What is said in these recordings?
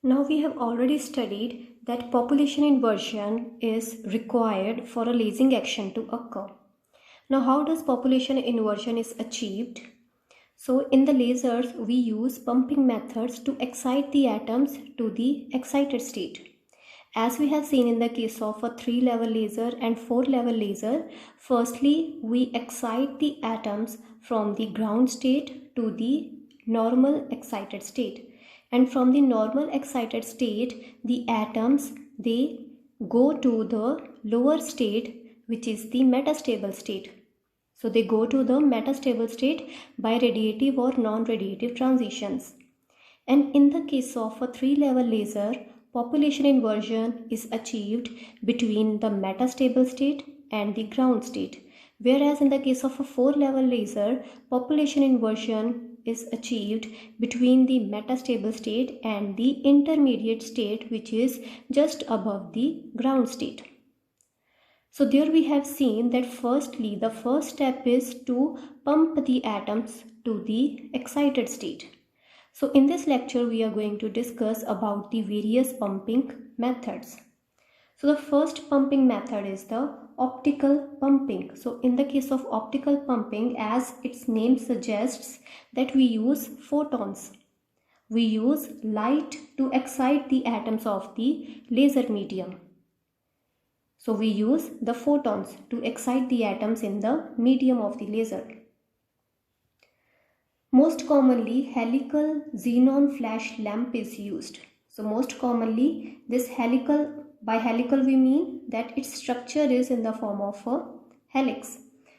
Now we have already studied that population inversion is required for a lasing action to occur. Now how does population inversion is achieved? So in the lasers we use pumping methods to excite the atoms to the excited state. As we have seen in the case of a 3-level laser and 4-level laser, firstly we excite the atoms from the ground state to the normal excited state. And from the normal excited state, the atoms, they go to the lower state, which is the metastable state. So they go to the metastable state by radiative or non-radiative transitions. And in the case of a 3-level laser, population inversion is achieved between the metastable state and the ground state. Whereas in the case of a 4-level laser, population inversion is achieved between the metastable state and the intermediate state, which is just above the ground state. So there we have seen that firstly the first step is to pump the atoms to the excited state. So in this lecture we are going to discuss about the various pumping methods. So the first pumping method is the optical pumping. So in the case of optical pumping, as its name suggests, that we use photons. We use light to excite the atoms of the laser medium. So we use the photons to excite the atoms in the medium of the laser. Most commonly, helical xenon flash lamp is used. So most commonly, this by helical we mean that its structure is in the form of a helix.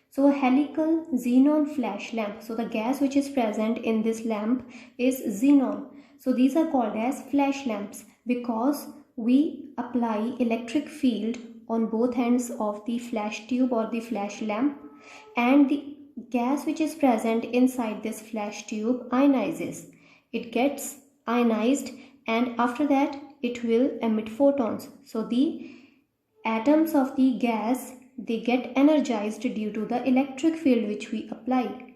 So a helical xenon flash lamp. So the gas which is present in this lamp is xenon. So these are called as flash lamps because we apply electric field on both ends of the flash tube or the flash lamp, and the gas which is present inside this flash tube ionizes. It gets ionized and after that it will emit photons. So the atoms of the gas, they get energized due to the electric field which we apply,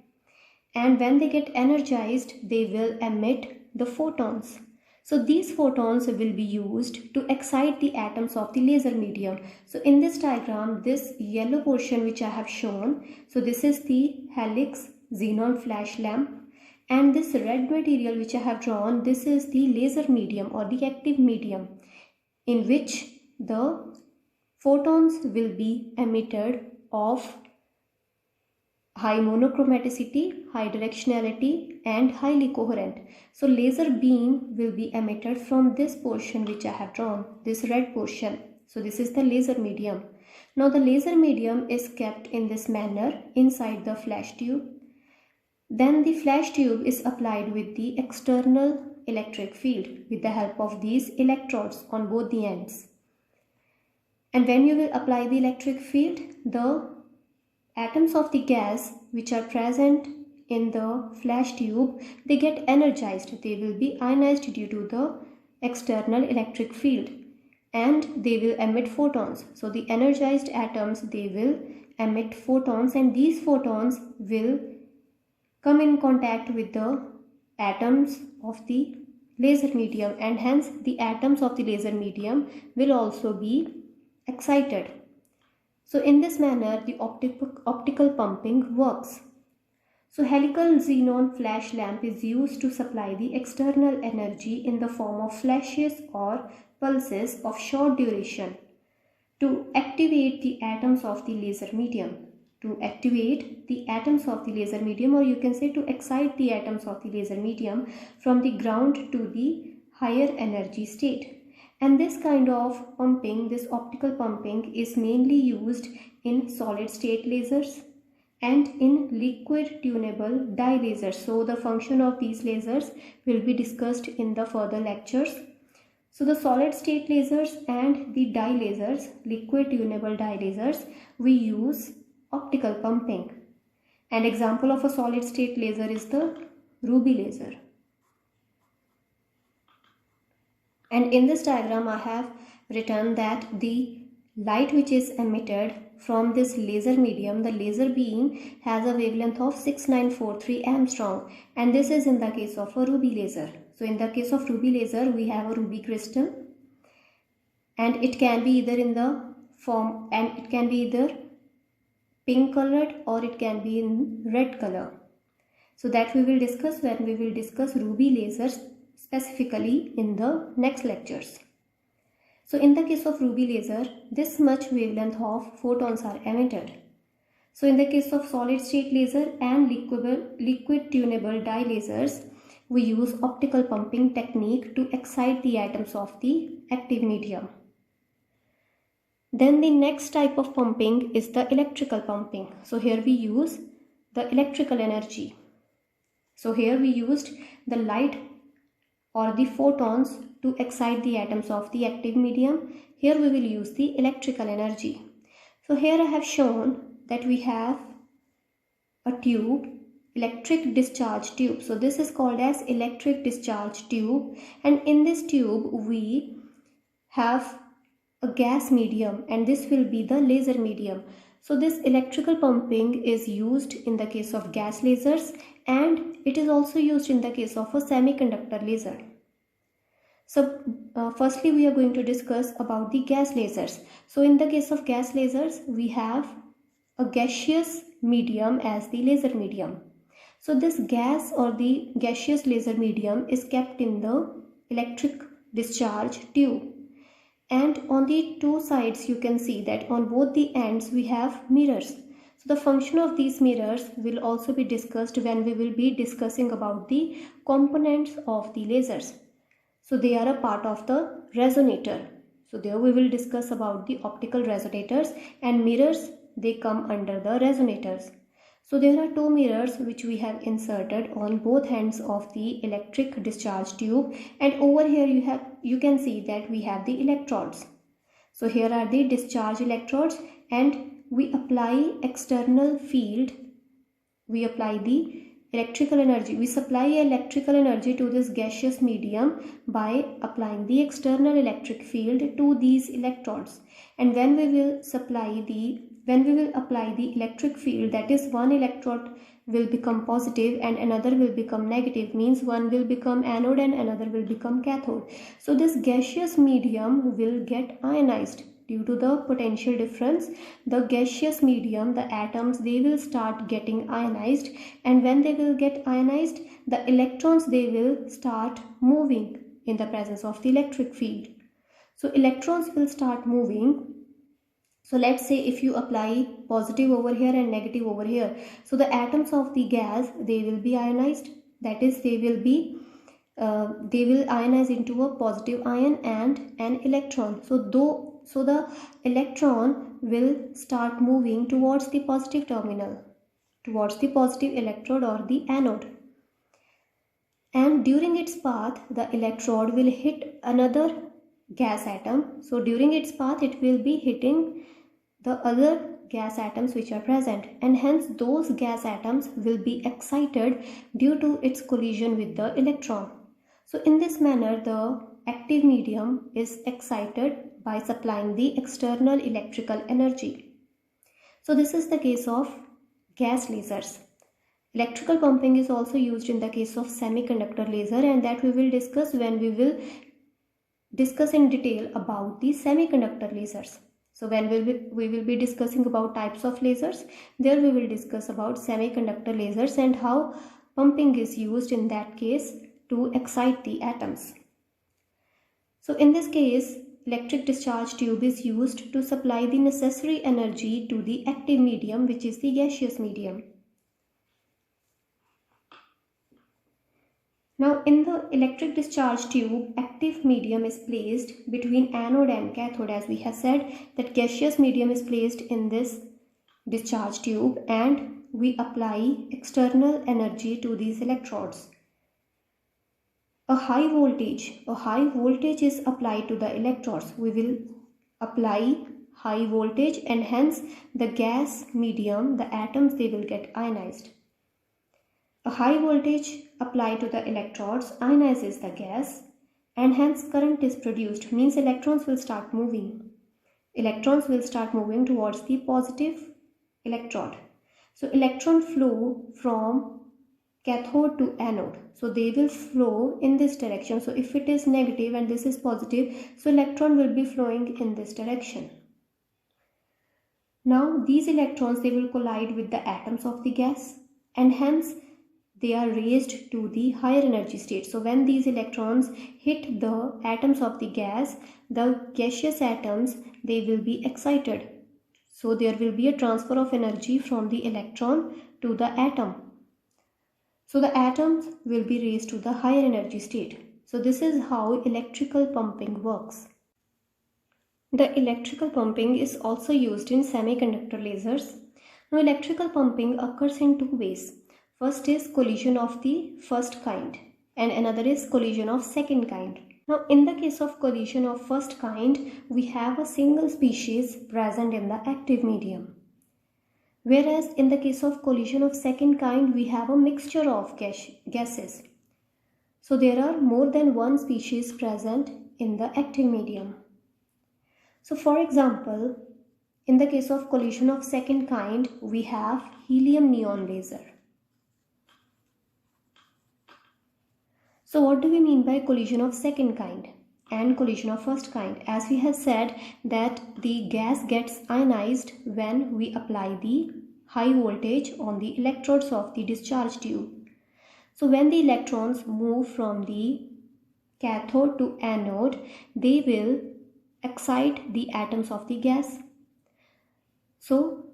and when they get energized they will emit the photons. So these photons will be used to excite the atoms of the laser medium. So in this diagram, this yellow portion which I have shown, so this is the helix xenon flash lamp, and this red material which I have drawn, this is the laser medium or the active medium in which the photons will be emitted of high monochromaticity, high directionality and highly coherent. So laser beam will be emitted from this portion which I have drawn, this red portion. So this is the laser medium. Now the laser medium is kept in this manner inside the flash tube. Then the flash tube is applied with the external electric field with the help of these electrodes on both the ends. And when you will apply the electric field, the atoms of the gas which are present in the flash tube, they get energized. They will be ionized due to the external electric field and they will emit photons. So the energized atoms, they will emit photons, and these photons will come in contact with the atoms of the laser medium, and hence the atoms of the laser medium will also be excited. So in this manner the optical pumping works. So helical xenon flash lamp is used to supply the external energy in the form of flashes or pulses of short duration to activate the atoms of the laser medium. To activate the atoms of the laser medium, or you can say to excite the atoms of the laser medium from the ground to the higher energy state. And this kind of pumping, this optical pumping, is mainly used in solid state lasers and in liquid tunable dye lasers. So the function of these lasers will be discussed in the further lectures. So the solid state lasers and the dye lasers, liquid tunable dye lasers, we use optical pumping. An example of a solid state laser is the ruby laser. And in this diagram I have written that the light which is emitted from this laser medium, the laser beam, has a wavelength of 6943 angstrom, and this is in the case of a ruby laser. So in the case of ruby laser, we have a ruby crystal, and it can be either in the form, and it can be either pink colored or it can be in red color. So that we will discuss when we will discuss ruby lasers specifically in the next lectures. So in the case of ruby laser, this much wavelength of photons are emitted. So in the case of solid state laser and liquid tunable dye lasers, we use optical pumping technique to excite the atoms of the active medium. Then the next type of pumping is the electrical pumping. So here we use the electrical energy. So here we used the light or the photons to excite the atoms of the active medium. Here we will use the electrical energy. So here I have shown that we have a tube, electric discharge tube. So this is called as electric discharge tube, and in this tube we have a gas medium, and this will be the laser medium. So this electrical pumping is used in the case of gas lasers, and it is also used in the case of a semiconductor laser. So firstly we are going to discuss about the gas lasers. So in the case of gas lasers, we have a gaseous medium as the laser medium. So this gas or the gaseous laser medium is kept in the electric discharge tube, and on the two sides you can see that on both the ends we have mirrors. So the function of these mirrors will also be discussed when we will be discussing about the components of the lasers. So they are a part of the resonator. So there we will discuss about the optical resonators, and mirrors, they come under the resonators. So there are two mirrors which we have inserted on both ends of the electric discharge tube, and over here you can see that we have the electrodes. So here are the discharge electrodes, and we apply external field, we apply the electrical energy, we supply electrical energy to this gaseous medium by applying the external electric field to these electrodes. And when we will apply the electric field, that is, one electrode will become positive and another will become negative, means one will become anode and another will become cathode. So this gaseous medium will get ionized. Due to the potential difference, the gaseous medium, the atoms, they will start getting ionized, and when they will get ionized, the electrons, they will start moving in the presence of the electric field. So electrons will start moving. So let's say if you apply positive over here and negative over here, so the atoms of the gas, they will be ionized, that is, they will ionize into a positive ion and an electron. So the electron will start moving towards the positive terminal, towards the positive electrode or the anode. And during its path, the electrode will hit another gas atom. So during its path, it will be hitting the other gas atoms which are present, and hence those gas atoms will be excited due to its collision with the electron. So in this manner, the active medium is excited by supplying the external electrical energy. So this is the case of gas lasers. Electrical pumping is also used in the case of semiconductor laser, and that we will discuss when we will discuss in detail about the semiconductor lasers. So when we will be discussing about types of lasers, there we will discuss about semiconductor lasers and how pumping is used in that case to excite the atoms. So in this case, electric discharge tube is used to supply the necessary energy to the active medium, which is the gaseous medium. Now in the electric discharge tube, active medium is placed between anode and cathode. As we have said, that gaseous medium is placed in this discharge tube, and we apply external energy to these electrodes. A high voltage is applied to the electrodes. We will apply high voltage, and hence the gas medium, the atoms, they will get ionized. A high voltage applied to the electrodes ionizes the gas, and hence current is produced, means electrons will start moving. Electrons will start moving towards the positive electrode. So electron flow from cathode to anode. So they will flow in this direction. So if it is negative and this is positive, so electron will be flowing in this direction. Now these electrons, they will collide with the atoms of the gas, and hence they are raised to the higher energy state. So when these electrons hit the atoms of the gas, the gaseous atoms, they will be excited. So there will be a transfer of energy from the electron to the atom. So the atoms will be raised to the higher energy state. So this is how electrical pumping works. The electrical pumping is also used in semiconductor lasers. Now electrical pumping occurs in two ways. First is collision of the first kind and another is collision of second kind. Now in the case of collision of first kind, we have a single species present in the active medium. Whereas in the case of collision of second kind, we have a mixture of gases. So there are more than one species present in the active medium. So for example, in the case of collision of second kind, we have helium-neon laser. So what do we mean by collision of second kind and collision of first kind? As we have said that the gas gets ionized when we apply the high voltage on the electrodes of the discharge tube. So when the electrons move from the cathode to anode, they will excite the atoms of the gas. So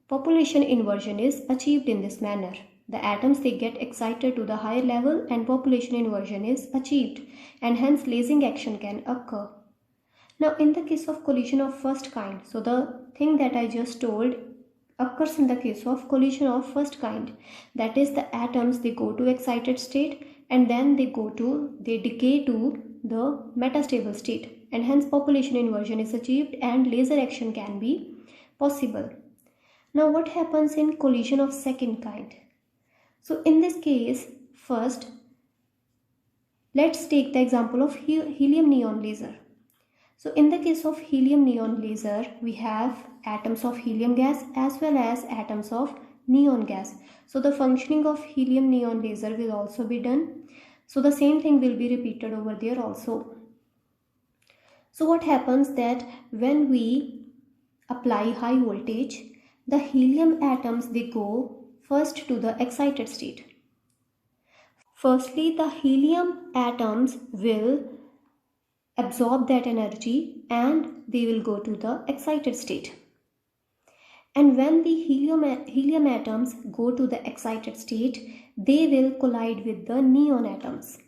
population inversion is achieved in this manner. The atoms, they get excited to the higher level and population inversion is achieved, and hence lasing action can occur. Now in the case of collision of first kind, so the thing that I just told occurs in the case of collision of first kind. That is, the atoms, they go to excited state and then they decay to the metastable state, and hence population inversion is achieved and laser action can be possible. Now what happens in collision of second kind? So in this case, first let's take the example of helium-neon laser. So in the case of helium-neon laser, we have atoms of helium gas as well as atoms of neon gas. So the functioning of helium-neon laser will also be done. So the same thing will be repeated over there also. So what happens that when we apply high voltage, the helium atoms, they go first to the excited state. Firstly, the helium atoms will absorb that energy and they will go to the excited state. And when the helium atoms go to the excited state, they will collide with the neon atoms.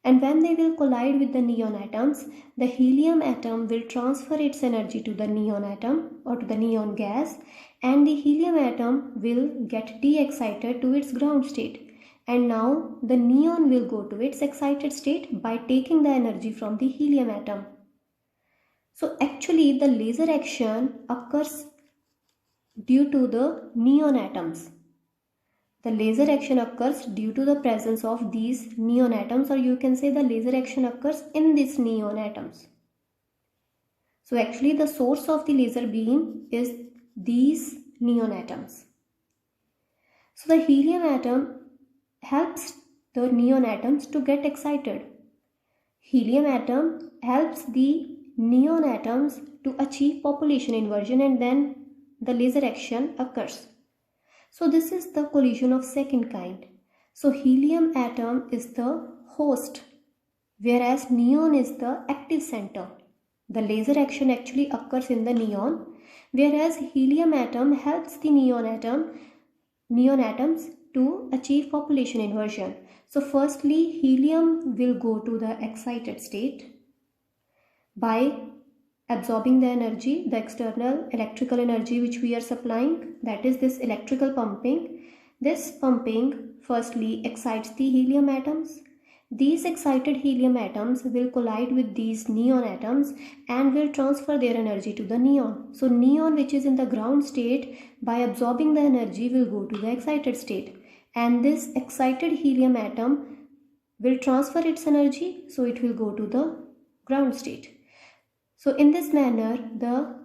And when they will collide with the neon atoms, the helium atom will transfer its energy to the neon atom or to the neon gas, and the helium atom will get de-excited to its ground state. And now the neon will go to its excited state by taking the energy from the helium atom. So actually the laser action occurs due to the neon atoms. The laser action occurs due to the presence of these neon atoms, or you can say the laser action occurs in these neon atoms. So actually the source of the laser beam is these neon atoms. So the helium atom helps the neon atoms to get excited. Helium atom helps the neon atoms to achieve population inversion, and then the laser action occurs. So this is the collision of second kind. So helium atom is the host, whereas neon is the active center. The laser action actually occurs in the neon, whereas helium atom helps the neon atoms to achieve population inversion. So firstly, helium will go to the excited state by absorbing the energy, the external electrical energy which we are supplying, that is this electrical pumping. This pumping firstly excites the helium atoms. These excited helium atoms will collide with these neon atoms and will transfer their energy to the neon. So neon, which is in the ground state, by absorbing the energy will go to the excited state, and this excited helium atom will transfer its energy, so it will go to the ground state. So in this manner, the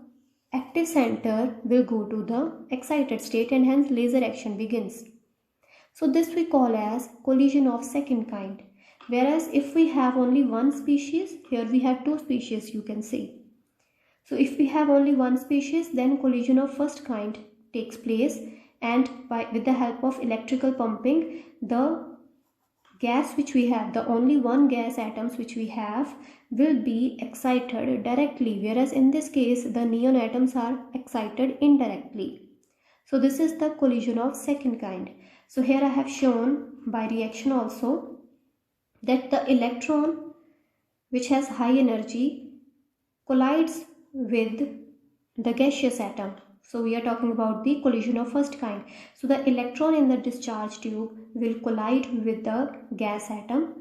active center will go to the excited state and hence laser action begins. So this we call as collision of second kind. Whereas if we have only one species, here we have two species, you can see. So if we have only one species, then collision of first kind takes place, and with the help of electrical pumping, the gas which we have, the only one gas atoms which we have, will be excited directly, whereas in this case the neon atoms are excited indirectly. So this is the collision of second kind. So here I have shown by reaction also that the electron which has high energy collides with the gaseous atom. So we are talking about the collision of first kind. So the electron in the discharge tube will collide with the gas atom.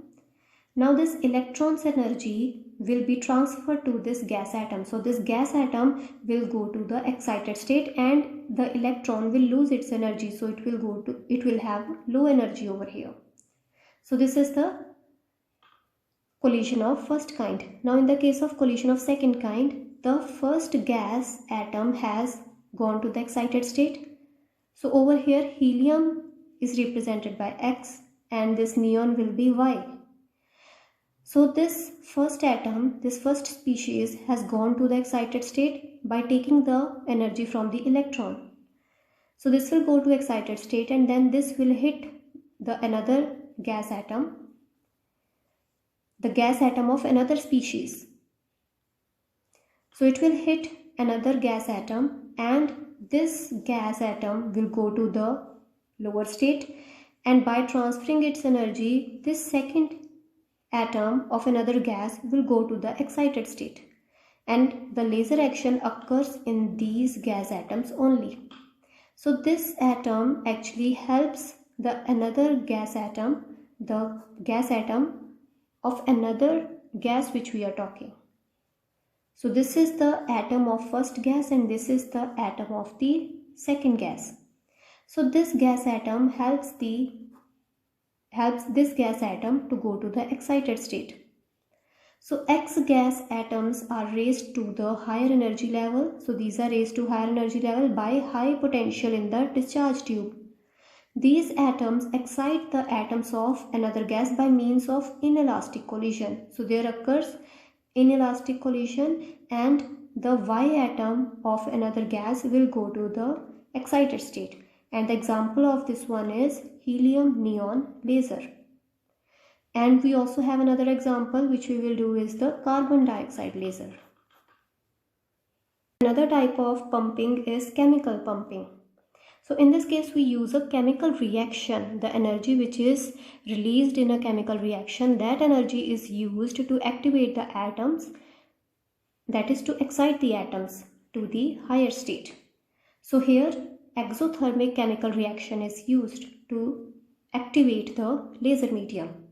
Now this electron's energy will be transferred to this gas atom. So this gas atom will go to the excited state and the electron will lose its energy. So it will have low energy over here. So this is the collision of first kind. Now in the case of collision of second kind, the first gas atom has gone to the excited state. So over here helium is represented by X and this neon will be Y. So this first atom, this first species has gone to the excited state by taking the energy from the electron. So this will go to excited state and then this will hit the another gas atom, the gas atom of another species. So it will hit another gas atom and this gas atom will go to the lower state, and by transferring its energy, this second atom of another gas will go to the excited state, and the laser action occurs in these gas atoms only. So this atom actually helps the another gas atom, the gas atom of another gas which we are talking. So this is the atom of first gas and this is the atom of the second gas. So this gas atom helps this gas atom to go to the excited state. So X gas atoms are raised to the higher energy level. So these are raised to higher energy level by high potential in the discharge tube. These atoms excite the atoms of another gas by means of inelastic collision. So there occurs inelastic collision and the Y atom of another gas will go to the excited state. And the example of this one is helium neon laser. And we also have another example which we will do is the carbon dioxide laser. Another type of pumping is chemical pumping. So in this case we use a chemical reaction. The energy which is released in a chemical reaction, that energy is used to activate the atoms, that is to excite the atoms to the higher state. So here exothermic chemical reaction is used to activate the laser medium.